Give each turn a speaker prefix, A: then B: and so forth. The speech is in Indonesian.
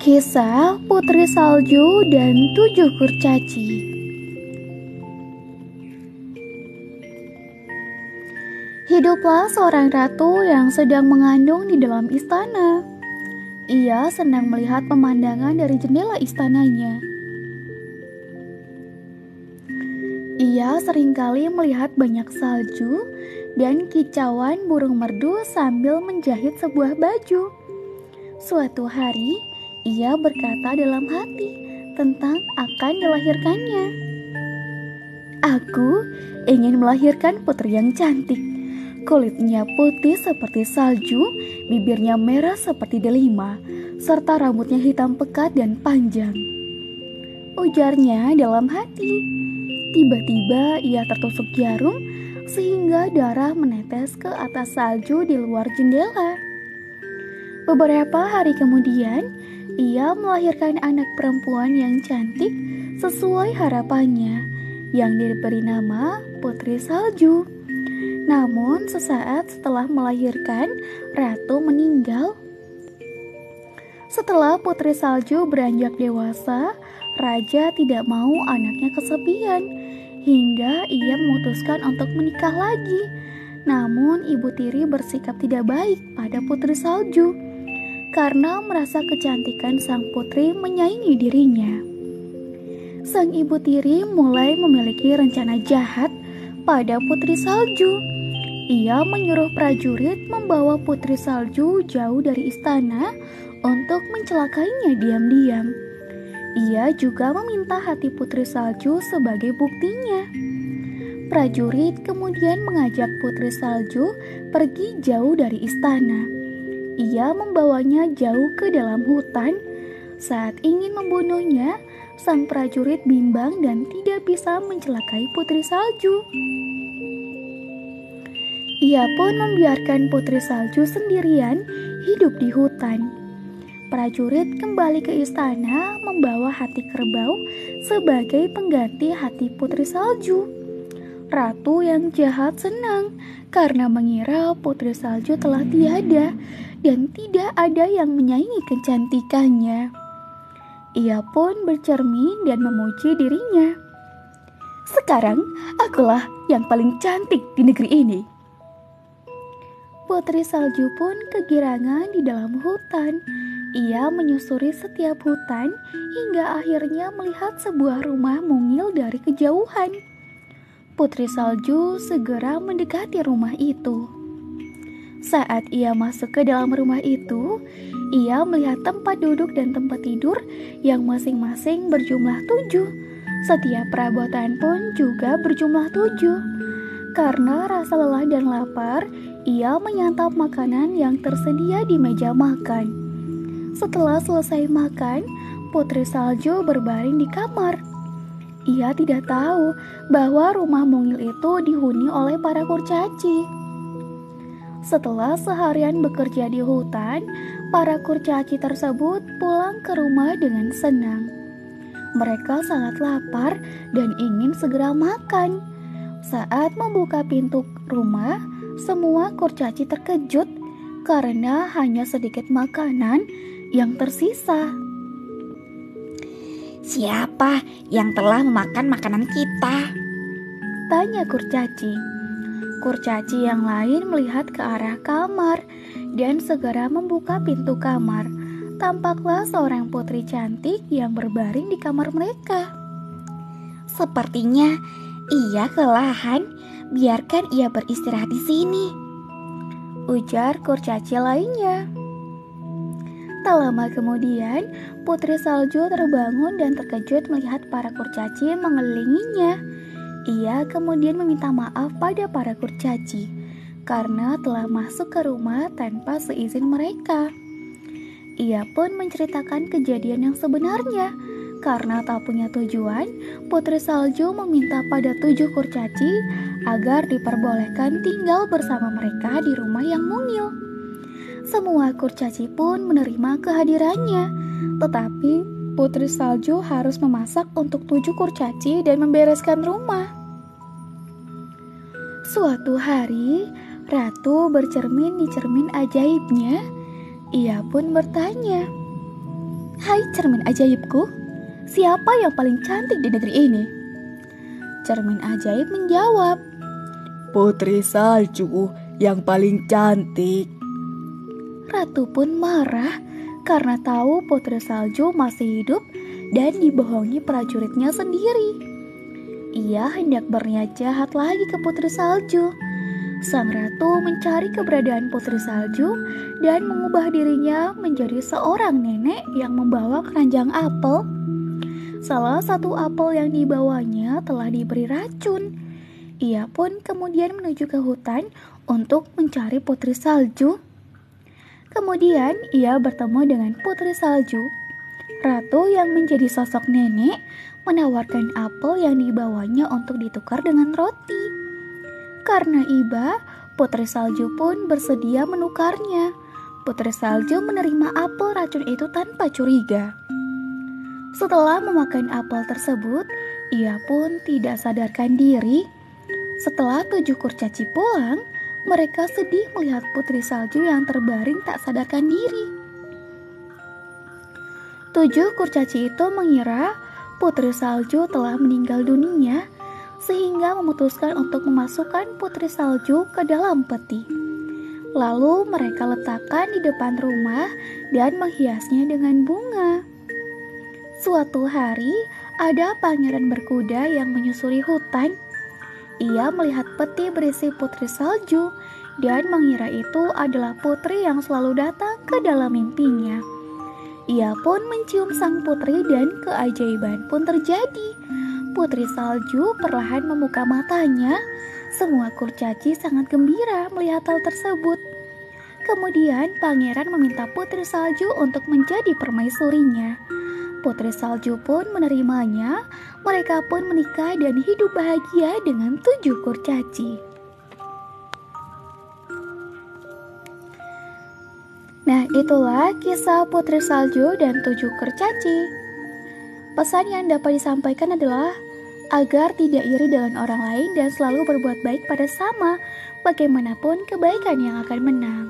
A: Kisah Putri Salju dan 7 Kurcaci. Hiduplah seorang ratu yang sedang mengandung di dalam istana. Ia senang melihat pemandangan dari jendela istananya. Ia seringkali melihat banyak salju dan kicauan burung merdu sambil menjahit sebuah baju. Suatu hari, ia berkata dalam hati tentang akan dilahirkannya. Aku ingin melahirkan putri yang cantik. Kulitnya putih seperti salju, bibirnya merah seperti delima, serta rambutnya hitam pekat dan panjang. Ujarnya dalam hati. Tiba-tiba ia tertusuk jarum sehingga darah menetes ke atas salju di luar jendela. Beberapa hari kemudian, ia melahirkan anak perempuan yang cantik sesuai harapannya, yang diberi nama Putri Salju. Namun sesaat setelah melahirkan, Ratu meninggal. Setelah Putri Salju beranjak dewasa, Raja tidak mau anaknya kesepian, hingga ia memutuskan untuk menikah lagi. Namun ibu tiri bersikap tidak baik pada Putri Salju, karena merasa kecantikan sang putri menyaingi dirinya. Sang ibu tiri mulai memiliki rencana jahat pada Putri Salju. Ia menyuruh prajurit membawa Putri Salju jauh dari istana untuk mencelakainya diam-diam. Ia juga meminta hati Putri Salju sebagai buktinya. Prajurit kemudian mengajak Putri Salju pergi jauh dari istana. Ia membawanya jauh ke dalam hutan. Saat ingin membunuhnya, sang prajurit bimbang dan tidak bisa mencelakai Putri Salju. Ia pun membiarkan Putri Salju sendirian hidup di hutan. Prajurit kembali ke istana membawa hati kerbau sebagai pengganti hati Putri Salju. Ratu yang jahat senang karena mengira Putri Salju telah tiada dan tidak ada yang menyaingi kecantikannya. Ia pun bercermin dan memuji dirinya. Sekarang akulah yang paling cantik di negeri ini. Putri Salju pun kegirangan di dalam hutan. Ia menyusuri setiap hutan hingga akhirnya melihat sebuah rumah mungil dari kejauhan. Putri Salju segera mendekati rumah itu. Saat ia masuk ke dalam rumah itu, ia melihat tempat duduk dan tempat tidur yang masing-masing berjumlah 7. Setiap perabotan pun juga berjumlah 7. Karena rasa lelah dan lapar, ia menyantap makanan yang tersedia di meja makan. Setelah selesai makan, Putri Salju berbaring di kamar. Ia tidak tahu bahwa rumah mungil itu dihuni oleh para kurcaci. Setelah seharian bekerja di hutan, para kurcaci tersebut pulang ke rumah dengan senang. Mereka sangat lapar dan ingin segera makan. Saat membuka pintu rumah, semua kurcaci terkejut karena hanya sedikit makanan yang tersisa.
B: Siapa yang telah memakan makanan kita?
A: Tanya kurcaci. Kurcaci yang lain melihat ke arah kamar dan segera membuka pintu kamar. Tampaklah seorang putri cantik yang berbaring di kamar mereka.
B: Sepertinya ia kelelahan. Biarkan ia beristirahat di sini,
A: ujar kurcaci lainnya. Tak lama kemudian, Putri Salju terbangun dan terkejut melihat para kurcaci mengelilinginya. Ia kemudian meminta maaf pada para kurcaci karena telah masuk ke rumah tanpa seizin mereka. Ia pun menceritakan kejadian yang sebenarnya. Karena tak punya tujuan, Putri Salju meminta pada 7 kurcaci agar diperbolehkan tinggal bersama mereka di rumah yang mungil. Semua kurcaci pun menerima kehadirannya, tetapi Putri Salju harus memasak untuk 7 kurcaci dan membereskan rumah. Suatu hari, Ratu bercermin di cermin ajaibnya. Ia pun bertanya, Hai cermin ajaibku, siapa yang paling cantik di negeri ini? Cermin ajaib menjawab,
C: Putri salju yang paling cantik.
A: Ratu pun marah karena tahu putri salju masih hidup dan dibohongi prajuritnya sendiri. Ia hendak berniat jahat lagi ke putri salju. Sang ratu mencari keberadaan putri salju dan mengubah dirinya menjadi seorang nenek yang membawa keranjang apel. Salah satu apel yang dibawanya telah diberi racun. Ia pun kemudian menuju ke hutan untuk mencari putri salju. Kemudian ia bertemu dengan putri salju. Ratu yang menjadi sosok nenek menawarkan apel yang dibawanya untuk ditukar dengan roti. Karena iba, putri salju pun bersedia menukarnya. Putri salju menerima apel racun itu tanpa curiga. Setelah memakan apel tersebut, ia pun tidak sadarkan diri. Setelah 7 kurcaci pulang, mereka sedih melihat putri salju yang terbaring tak sadarkan diri. 7 kurcaci itu mengira putri salju telah meninggal dunia, sehingga memutuskan untuk memasukkan putri salju ke dalam peti. Lalu mereka letakkan di depan rumah dan menghiasnya dengan bunga. Suatu hari, ada pangeran berkuda yang menyusuri hutan. Ia melihat peti berisi putri salju dan mengira itu adalah putri yang selalu datang ke dalam mimpinya. Ia pun mencium sang putri dan keajaiban pun terjadi. Putri salju perlahan membuka matanya. Semua kurcaci sangat gembira melihat hal tersebut. Kemudian pangeran meminta putri salju untuk menjadi permaisurinya. Putri salju pun menerimanya. Mereka pun menikah dan hidup bahagia dengan 7 kurcaci. Nah, itulah kisah putri salju dan 7 kurcaci. Pesan yang dapat disampaikan adalah agar tidak iri dengan orang lain dan selalu berbuat baik pada sama, bagaimanapun kebaikan yang akan menang.